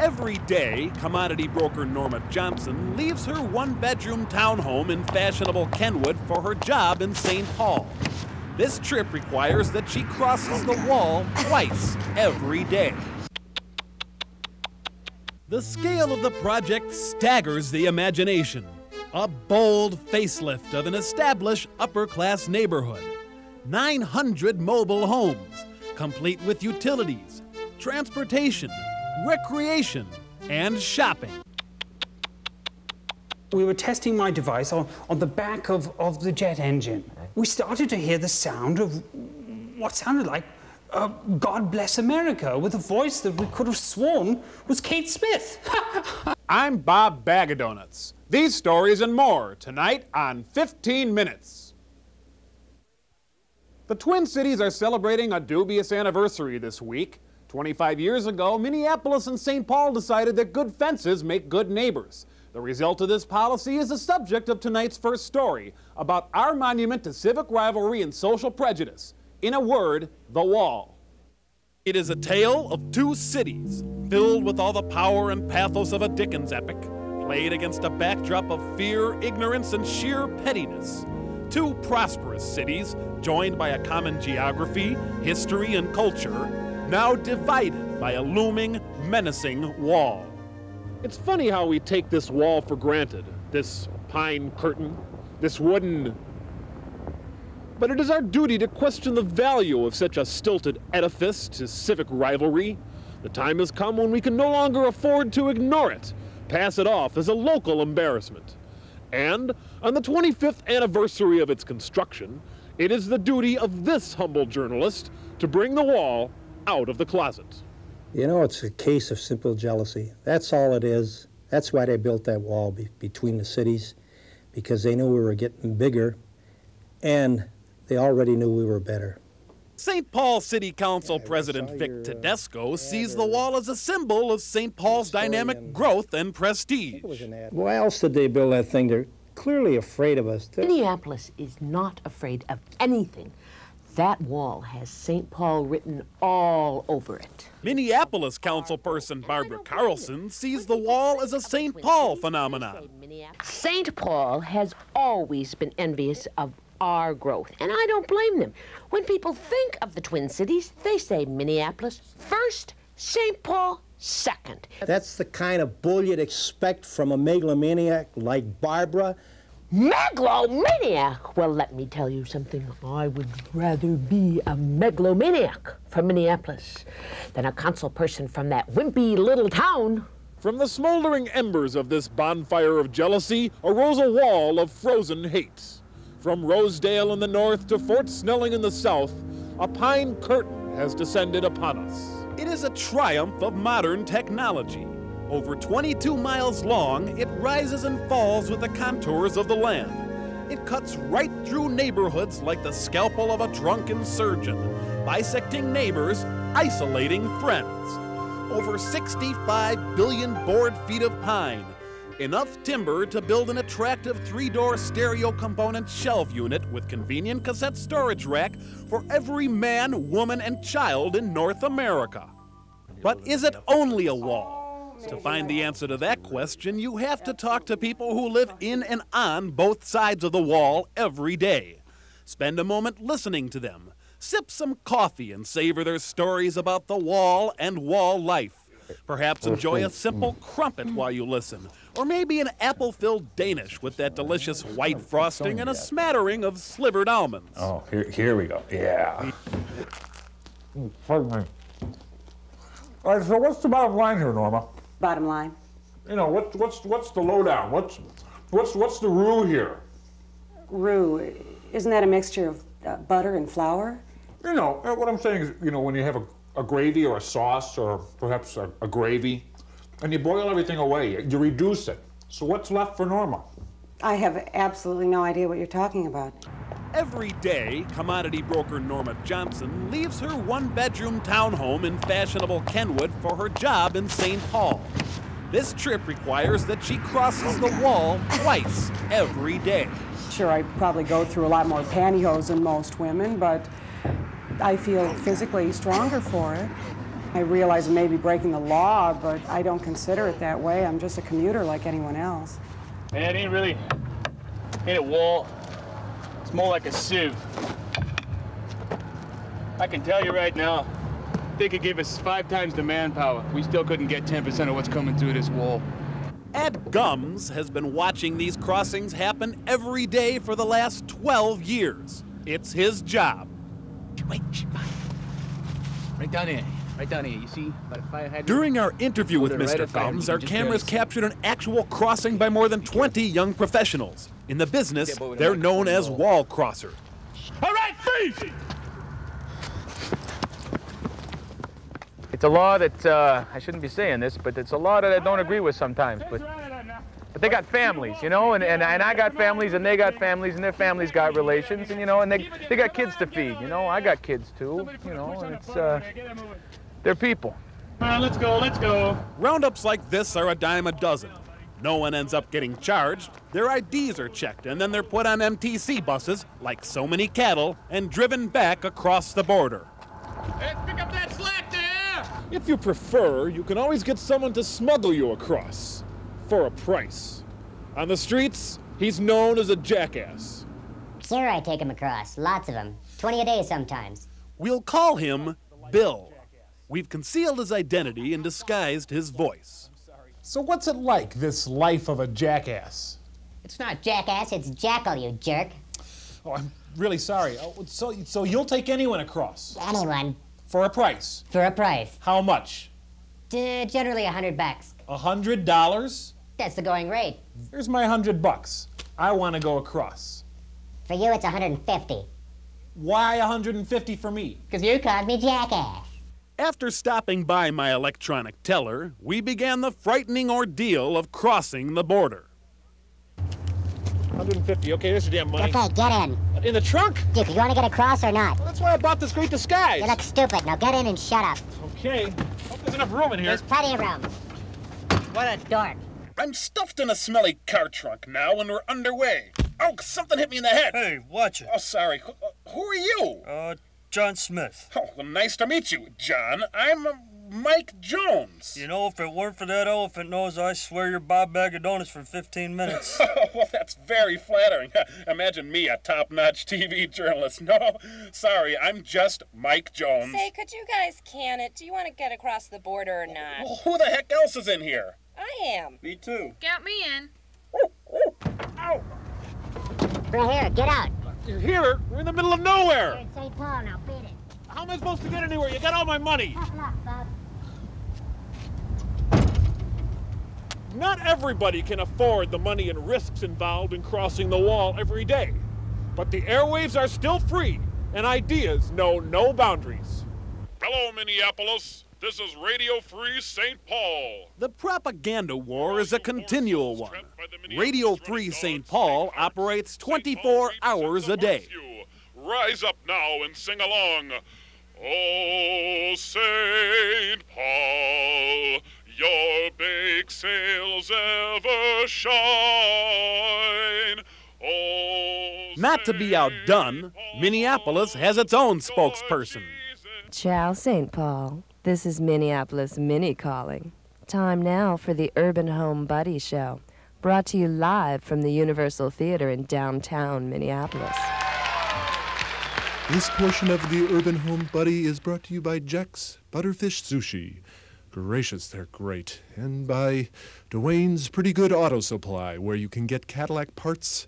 Every day, commodity broker Norma Johnson leaves her one-bedroom townhome in fashionable Kenwood for her job in St. Paul. This trip requires that she crosses the wall twice every day. The scale of the project staggers the imagination. A bold facelift of an established upper-class neighborhood. 900 mobile homes, complete with utilities, transportation, recreation, and shopping. We were testing my device on the back of the jet engine. We started to hear the sound of what sounded like God Bless America, with a voice that we could have sworn was Kate Smith. I'm Bob Bag of Donuts. These stories and more tonight on 15 Minutes. The Twin Cities are celebrating a dubious anniversary this week. 25 years ago, Minneapolis and St. Paul decided that good fences make good neighbors. The result of this policy is the subject of tonight's first story about our monument to civic rivalry and social prejudice. In a word, the wall. It is a tale of two cities, filled with all the power and pathos of a Dickens epic, played against a backdrop of fear, ignorance, and sheer pettiness. Two prosperous cities, joined by a common geography, history, and culture, now divided by a looming, menacing wall. It's funny how we take this wall for granted, this pine curtain, this wooden... But it is our duty to question the value of such a stilted edifice to civic rivalry. The time has come when we can no longer afford to ignore it, pass it off as a local embarrassment. And on the 25th anniversary of its construction, it is the duty of this humble journalist to bring the wall out of the closet. You know, it's a case of simple jealousy. That's all it is. That's why they built that wall between the cities, because they knew we were getting bigger, and they already knew we were better. St. Paul City Council President Vic Tedesco sees the wall as a symbol of St. Paul's dynamic growth and prestige. Why else did they build that thing? They're clearly afraid of us. Minneapolis is not afraid of anything. That wall has St. Paul written all over it. Minneapolis councilperson Barbara Carlson sees the wall as a St. Paul phenomenon. St. Paul has always been envious of our growth, and I don't blame them. When people think of the Twin Cities, they say Minneapolis first, St. Paul second. That's the kind of bull you'd expect from a megalomaniac like Barbara. Megalomaniac? Well, let me tell you something. I would rather be a megalomaniac from Minneapolis than a councilperson from that wimpy little town. From the smoldering embers of this bonfire of jealousy arose a wall of frozen hate. From Rosedale in the north to Fort Snelling in the south, a pine curtain has descended upon us. It is a triumph of modern technology. Over 22 miles long, it rises and falls with the contours of the land. It cuts right through neighborhoods like the scalpel of a drunken surgeon, bisecting neighbors, isolating friends. Over 65 billion board feet of pine, enough timber to build an attractive 3-door stereo component shelf unit with convenient cassette storage rack for every man, woman, and child in North America. But is it only a wall? To find the answer to that question, you have to talk to people who live in and on both sides of the wall every day. Spend a moment listening to them. Sip some coffee and savor their stories about the wall and wall life. Perhaps enjoy a simple crumpet while you listen, or maybe an apple-filled Danish with that delicious white frosting and a smattering of slivered almonds. Oh, here we go. Yeah. Pardon me. All right, so what's the bottom line here, Norma? Bottom line? You know, what's the lowdown? What's the roux here? Roux, isn't that a mixture of butter and flour? You know, what I'm saying is, you know, when you have a gravy or a sauce or perhaps a gravy, and you boil everything away, you reduce it. So what's left for Norma? I have absolutely no idea what you're talking about. Every day, commodity broker Norma Johnson leaves her one-bedroom townhome in fashionable Kenwood for her job in St. Paul. This trip requires that she crosses the wall twice every day. Sure, I probably go through a lot more pantyhose than most women, but I feel physically stronger for it. I realize I may be breaking the law, but I don't consider it that way. I'm just a commuter like anyone else. Man, it ain't a wall. It's more like a sieve. I can tell you right now, they could give us 5 times the manpower. We still couldn't get 10% of what's coming through this wall. Ed Gums has been watching these crossings happen every day for the last 12 years. It's his job. Wait, right down here. Right down here, you see? By the fire hydrant. During our interview with Right Mr. at fire Gums, hydrant, our just cameras barely captured an actual crossing by more than 20 young professionals. In the business, Yeah, but with a they're known microphone as low. wall crossers. All right, freeze! It's a law that, I shouldn't be saying this, but it's a law that I don't agree with sometimes. But they got families, you know, and I got families, and they got families, and their families got relations, and, you know, and they got kids to feed, you know. I got kids, too, you know, and it's, they're people. Let's go. Roundups like this are a dime a dozen. No one ends up getting charged. Their IDs are checked, and then they're put on MTC buses, like so many cattle, and driven back across the border. Hey, pick up that slack there! If you prefer, you can always get someone to smuggle you across. For a price. On the streets, he's known as a jackass. Sure, I take him across. Lots of them. 20 a day sometimes. We'll call him Bill. We've concealed his identity and disguised his voice. So what's it like, this life of a jackass? It's not jackass, it's jackal, you jerk. Oh, I'm really sorry. Oh, so you'll take anyone across? Anyone. For a price? For a price. How much? Generally $100. $100? That's the going rate. Here's my $100. I want to go across. For you, it's 150. Why 150 for me? Because you called me jackass. After stopping by my electronic teller, we began the frightening ordeal of crossing the border. 150. Okay, there's your damn money. Okay, get in. In the trunk? Duke, you want to get across or not? Well, that's why I bought this great disguise. You look stupid. Now get in and shut up. Okay. Hope there's enough room in here. There's plenty of room. What a dork. I'm stuffed in a smelly car trunk now and we're underway. Oh, something hit me in the head. Hey, watch it. Oh, sorry. Who are you? John Smith. Oh, well, nice to meet you, John. I'm Mike Jones. You know, if it weren't for that elephant nose, I swear you're Bob Bag of Donuts for 15 minutes. Well, that's very flattering. Imagine me, a top-notch TV journalist. No, sorry, I'm just Mike Jones. Say, could you guys can it? Do you want to get across the border or not? Well, who the heck else is in here? I am. Me too. Count me in. Ow! Right here, get out. You're here? We're in the middle of nowhere. You're in St. Paul, now beat it. How am I supposed to get anywhere? You got all my money. Tough luck, Bob. Not everybody can afford the money and risks involved in crossing the wall every day. But the airwaves are still free, and ideas know no boundaries. Hello, Minneapolis. This is Radio Free St. Paul. The propaganda war is a continual one. Radio Free St. Paul operates 24 hours a day. Rise up now and sing along. Oh, St. Paul, your big sails ever shine. Oh, Not to be outdone, Minneapolis has its own spokesperson. Ciao, St. Paul. This is Minneapolis Minnie calling. Time now for the Urban Home Buddy Show, brought to you live from the Universal Theater in downtown Minneapolis. This portion of the Urban Home Buddy is brought to you by Jack's Butterfish Sushi. Gracious, they're great. And by Dwayne's Pretty Good Auto Supply, where you can get Cadillac parts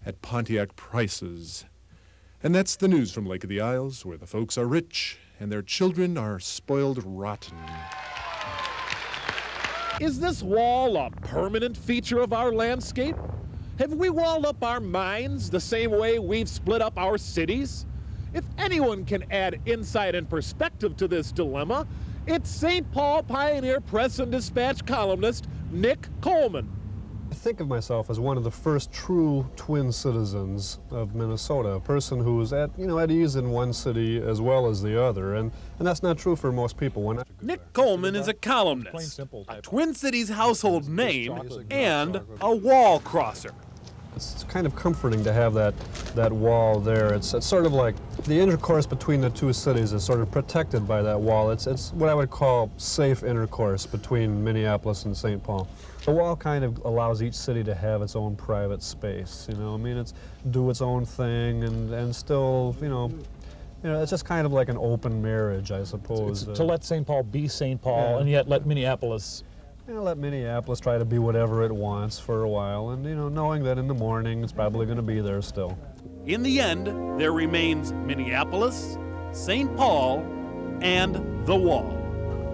at Pontiac prices. And that's the news from Lake of the Isles, where the folks are rich and their children are spoiled rotten. Is this wall a permanent feature of our landscape? Have we walled up our minds the same way we've split up our cities? If anyone can add insight and perspective to this dilemma, it's St. Paul Pioneer Press and Dispatch columnist Nick Coleman. I think of myself as one of the first true twin citizens of Minnesota, a person who is at ease in one city as well as the other, and that's not true for most people. Nick Coleman is a columnist, a Twin Cities household name, and a wall crosser. It's kind of comforting to have that wall there. It's sort of like the intercourse between the two cities is sort of protected by that wall. It's what I would call safe intercourse between Minneapolis and St. Paul. The wall kind of allows each city to have its own private space, you know. I mean, it's do its own thing and still, you know, it's just kind of like an open marriage, I suppose. To let St. Paul be St. Paul, and yet let Minneapolis... let Minneapolis try to be whatever it wants for a while, and, you know, knowing that in the morning it's probably going to be there still. In the end, there remains Minneapolis, St. Paul, and the wall.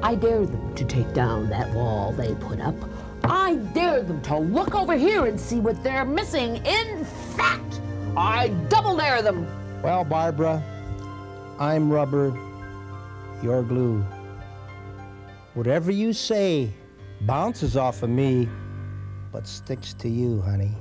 I dare them to take down that wall they put up. I dare them to look over here and see what they're missing. In fact, I double dare them. Well, Barbara, I'm rubber, you're glue. Whatever you say bounces off of me, but sticks to you, honey.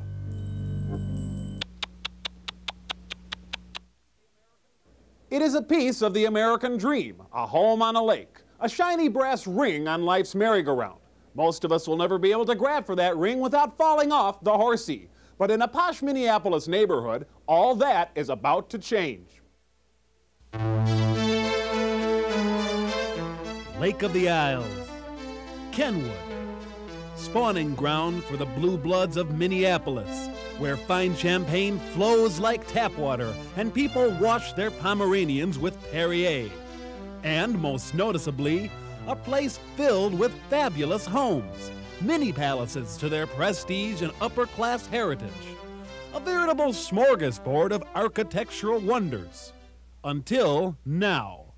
It is a piece of the American dream, a home on a lake, a shiny brass ring on life's merry-go-round. Most of us will never be able to grab for that ring without falling off the horsey. But in a posh Minneapolis neighborhood, all that is about to change. Lake of the Isles, Kenwood, spawning ground for the blue bloods of Minneapolis, where fine champagne flows like tap water and people wash their Pomeranians with Perrier. And most noticeably, a place filled with fabulous homes, mini palaces to their prestige and upper-class heritage. A veritable smorgasbord of architectural wonders. Until now.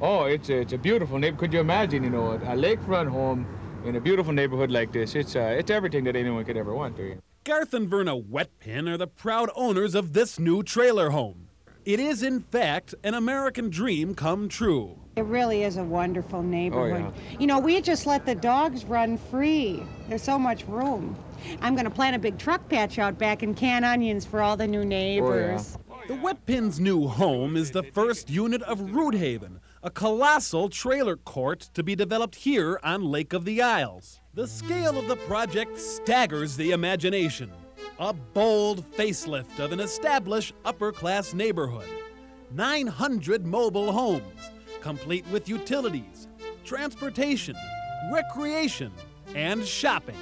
Oh, it's a beautiful neighborhood. Could you imagine, you know, a lakefront home in a beautiful neighborhood like this? It's everything that anyone could ever want to. Garth and Verna Wetpin are the proud owners of this new trailer home. It is, in fact, an American dream come true. It really is a wonderful neighborhood. Oh, yeah. You know, we just let the dogs run free. There's so much room. I'm going to plant a big truck patch out back and can onions for all the new neighbors. Oh, yeah. The Wetpins' new home is the first unit of Rudehaven, a colossal trailer court to be developed here on Lake of the Isles. The scale of the project staggers the imagination. A bold facelift of an established upper-class neighborhood. 900 mobile homes, complete with utilities, transportation, recreation, and shopping.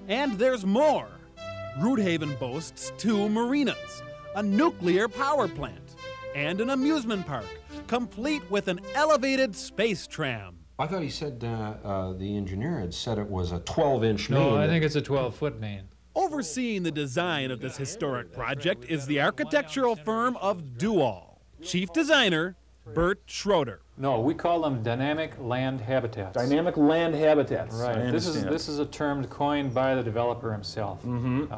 And there's more. Rudehaven boasts 2 marinas, a nuclear power plant, and an amusement park, complete with an elevated space tram. I thought he said the engineer had said it was a 12-inch main. No, I think it's a 12-foot main. Overseeing the design of this historic project is the architectural firm of Duall. Chief designer, Bert Schroeder. No, we call them dynamic land habitats. Dynamic land habitats. Right. This is a term coined by the developer himself.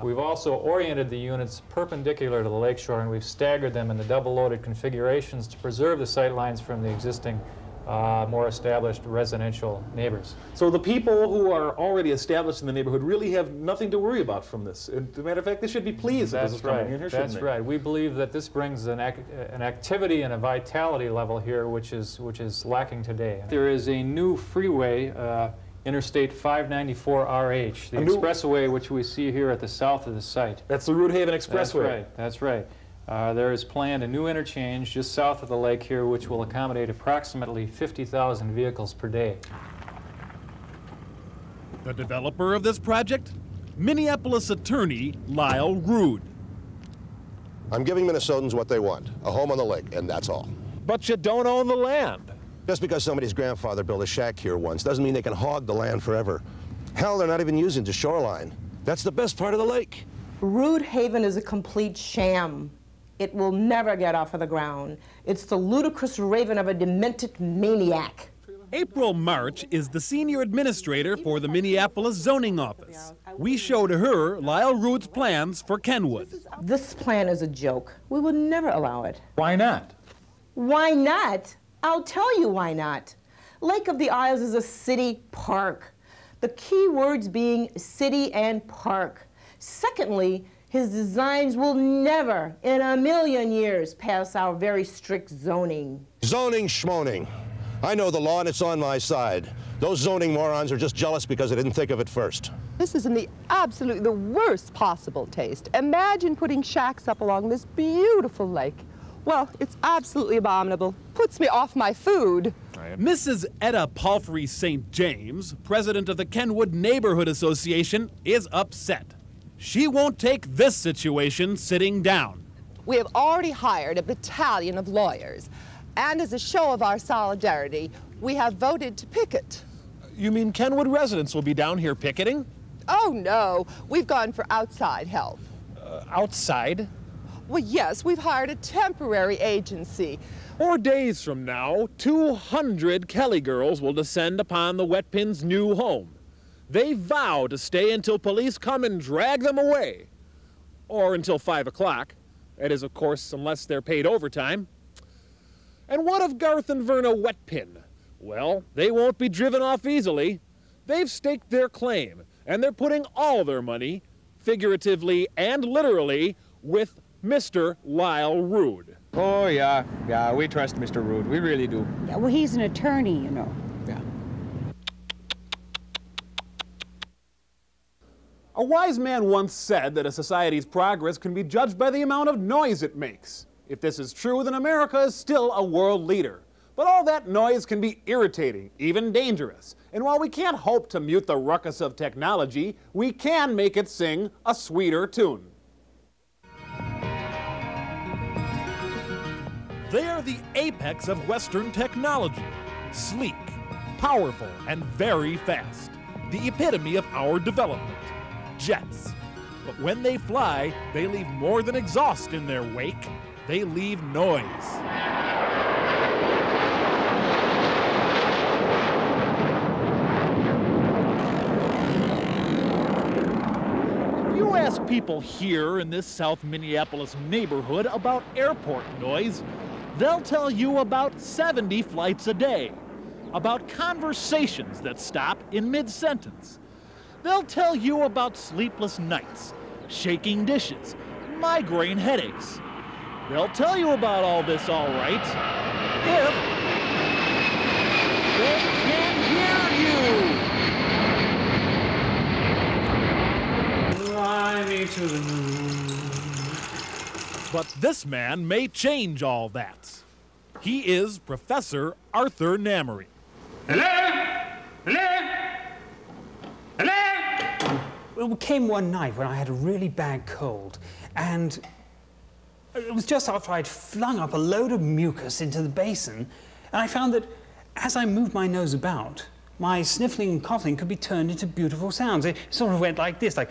We've also oriented the units perpendicular to the lakeshore, and we've staggered them in the double-loaded configurations to preserve the sight lines from the existing more established residential neighbors. So the people who are already established in the neighborhood really have nothing to worry about from this. As a matter of fact, they should be pleased that this is coming in here, shouldn't they? That's right. We believe that this brings an activity and a vitality level here which is lacking today. There is a new freeway, Interstate 594 RH, the expressway which we see here at the south of the site. That's the Rudehaven Expressway. That's right. There is planned a new interchange just south of the lake here which will accommodate approximately 50,000 vehicles per day. The developer of this project? Minneapolis attorney Lyle Rude. I'm giving Minnesotans what they want, a home on the lake, and that's all. But you don't own the land. Just because somebody's grandfather built a shack here once doesn't mean they can hog the land forever. Hell, they're not even using the shoreline. That's the best part of the lake. Rudehaven is a complete sham. It will never get off of the ground. It's the ludicrous raven of a demented maniac. April March is the senior administrator for the Minneapolis zoning office. We showed her Lyle Rude's plans for Kenwood. This plan is a joke. We will never allow it. Why not? Why not? I'll tell you why not. Lake of the Isles is a city park. The key words being city and park. Secondly, his designs will never, in a million years, pass our very strict zoning. Zoning schmoning. I know the law and it's on my side. Those zoning morons are just jealous because they didn't think of it first. This is in the absolutely the worst possible taste. Imagine putting shacks up along this beautiful lake. Well, it's absolutely abominable. Puts me off my food. Mrs. Etta Palfrey St. James, president of the Kenwood Neighborhood Association, is upset. She won't take this situation sitting down. We have already hired a battalion of lawyers, and as a show of our solidarity, we have voted to picket. You mean Kenwood residents will be down here picketing? Oh, no. We've gone for outside help. Outside? Well, yes, we've hired a temporary agency. 4 days from now, 200 Kelly girls will descend upon the Wetpins' new home. They vow to stay until police come and drag them away. Or until 5 o'clock. That is, of course, unless they're paid overtime. And what of Garth and Verna Wetpin? Well, they won't be driven off easily. They've staked their claim, and they're putting all their money, figuratively and literally, with Mr. Lyle Rude. Oh, yeah, we trust Mr. Rude. We really do. Yeah, well, he's an attorney, you know. Yeah. A wise man once said that a society's progress can be judged by the amount of noise it makes. If this is true, then America is still a world leader. But all that noise can be irritating, even dangerous. And while we can't hope to mute the ruckus of technology, we can make it sing a sweeter tune. They are the apex of Western technology. Sleek, powerful, and very fast. The epitome of our development. Jets. But when they fly, they leave more than exhaust in their wake. They leave noise. You ask people here in this South Minneapolis neighborhood about airport noise, they'll tell you about 70 flights a day, about conversations that stop in mid-sentence. They'll tell you about sleepless nights, shaking dishes, migraine headaches. They'll tell you about all this, all right, if they can hear you. Fly me to the moon. But this man may change all that. He is Professor Arthur Namery. Hello? Hello? Hello? Well, it came one night when I had a really bad cold, and it was just after I'd flung up a load of mucus into the basin, and I found that as I moved my nose about, my sniffling and coughing could be turned into beautiful sounds. It sort of went like this, like...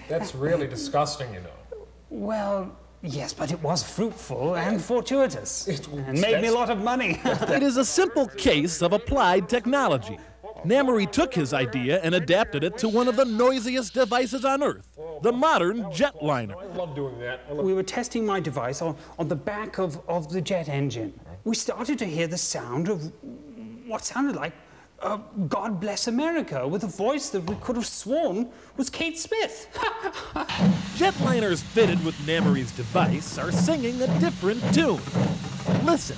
That's really disgusting, you know. Well, yes, but it was fruitful and fortuitous, and made me a lot of money. It is a simple case of applied technology. Namery took his idea and adapted it to one of the noisiest devices on Earth, the modern jetliner. I love doing that. We were testing my device on the back of the jet engine. We started to hear the sound of what sounded like God Bless America, with a voice that we could have sworn was Kate Smith. Jetliners fitted with Namery's device are singing a different tune. Listen.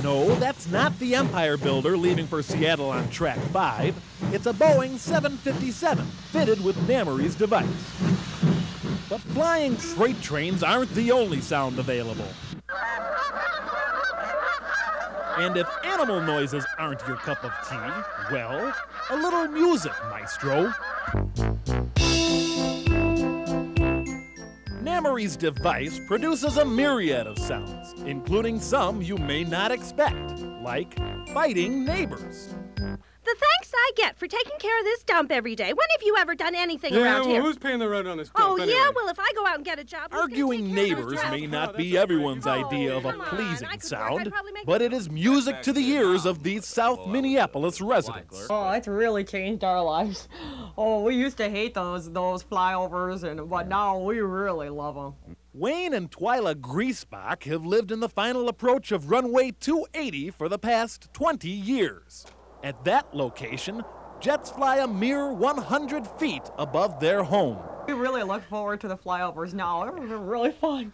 No, that's not the Empire Builder leaving for Seattle on Track 5. It's a Boeing 757 fitted with Namery's device. But flying freight trains aren't the only sound available. And if animal noises aren't your cup of tea, well, a little music, maestro. Namery's device produces a myriad of sounds, including some you may not expect, like fighting neighbors. The thanks I get for taking care of this dump every day. When have you ever done anything around here? Who's paying the rent on this dump Oh, anyway? yeah? Well, if I go out and get a job... Arguing neighbors may not be everyone's idea of a pleasing sound, but it is music to the ears of these South Minneapolis residents. Oh, it's really changed our lives. Oh, we used to hate those flyovers, but now we really love them. Wayne and Twyla Griesbach have lived in the final approach of runway 280 for the past 20 years. At that location, jets fly a mere 100 feet above their home. We really look forward to the flyovers now. They're really fun.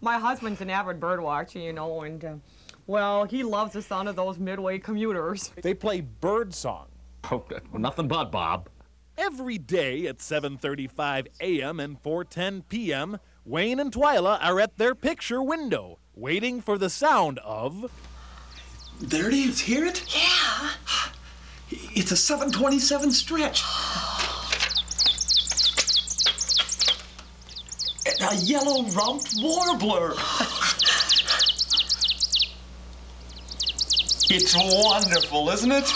My husband's an avid bird watcher, you know, and, well, he loves the sound of those midway commuters. They play bird song. Oh, nothing but, Bob. Every day at 7:35 a.m. and 4:10 p.m., Wayne and Twyla are at their picture window, waiting for the sound of... There it is. Hear it? Yeah. It's a 727 stretch. A yellow-rumped warbler. It's wonderful, isn't it?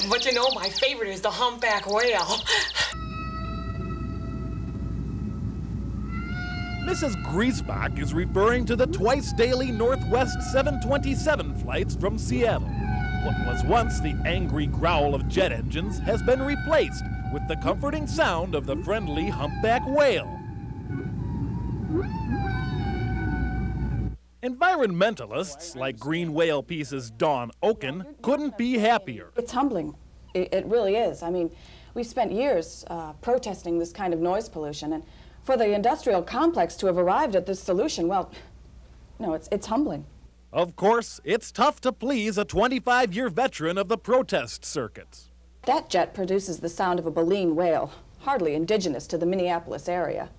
But you know, my favorite is the humpback whale. Mrs. Griesbach is referring to the twice-daily Northwest 727 flights from Seattle. What was once the angry growl of jet engines has been replaced with the comforting sound of the friendly humpback whale. Environmentalists like Green Whale Peace's Dawn Oken couldn't be happier. It's humbling. It really is. I mean, we've spent years protesting this kind of noise pollution, and for the industrial complex to have arrived at this solution, well, no, it's humbling. Of course, it's tough to please a 25-year veteran of the protest circuit. That jet produces the sound of a baleen whale, hardly indigenous to the Minneapolis area.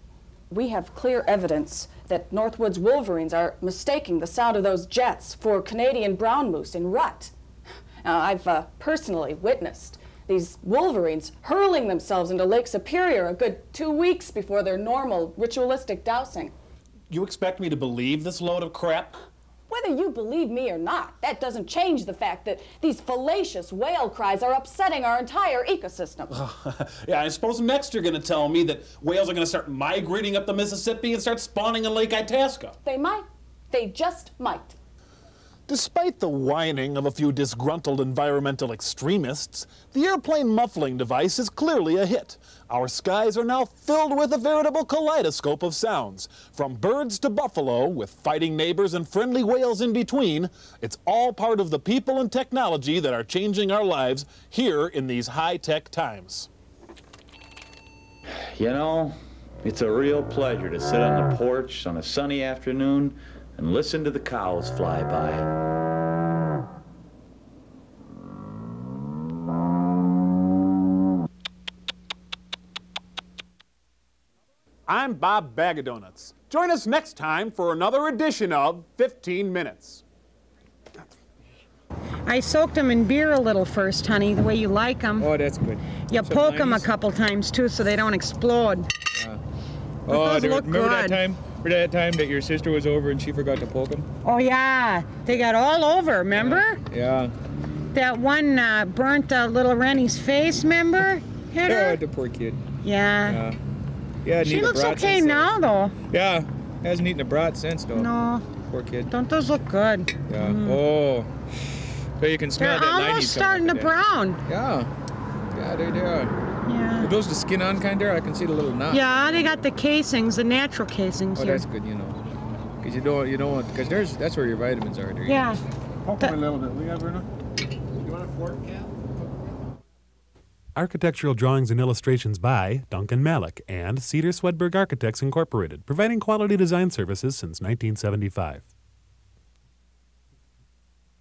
We have clear evidence that Northwoods wolverines are mistaking the sound of those jets for Canadian brown moose in rut. Now, I've personally witnessed these wolverines hurling themselves into Lake Superior a good 2 weeks before their normal ritualistic dousing. You expect me to believe this load of crap? Whether you believe me or not, that doesn't change the fact that these fallacious whale cries are upsetting our entire ecosystem. Yeah, I suppose next you're going to tell me that whales are going to start migrating up the Mississippi and start spawning in Lake Itasca. They might. They just might. Despite the whining of a few disgruntled environmental extremists, the airplane muffling device is clearly a hit. Our skies are now filled with a veritable kaleidoscope of sounds. From birds to buffalo, with fighting neighbors and friendly whales in between, it's all part of the people and technology that are changing our lives here in these high-tech times. You know, it's a real pleasure to sit on the porch on a sunny afternoon and listen to the cows fly by. I'm Bob Bag of Donuts. Join us next time for another edition of 15 Minutes. I soaked them in beer a little first, honey, the way you like them. Oh, that's good. You poke them a couple times, too, so they don't explode. Oh, those look remember good. that time that your sister was over and she forgot to poke them? Oh, yeah. They got all over, remember? Yeah. That one burnt little Rennie's face, remember? Hit her? Oh, the poor kid. Yeah. Yeah, She looks okay now, though. Yeah, hasn't eaten a brat since, though. No. Poor kid. Don't those look good? Yeah. Mm. Oh. So you can smell They're that line almost starting to brown. Yeah. Yeah, they are. Yeah. Are those the skin on kind there? I can see the little knot. Yeah, they got the casings, the natural casings Oh, here. that's good, you know. Because you don't, because that's where your vitamins are. There. Yeah. Poke them a little bit. Will you, Bruno? You want a fork, Cal? Architectural drawings and illustrations by Duncan Malik and Cedar Swedberg Architects Incorporated, providing quality design services since 1975.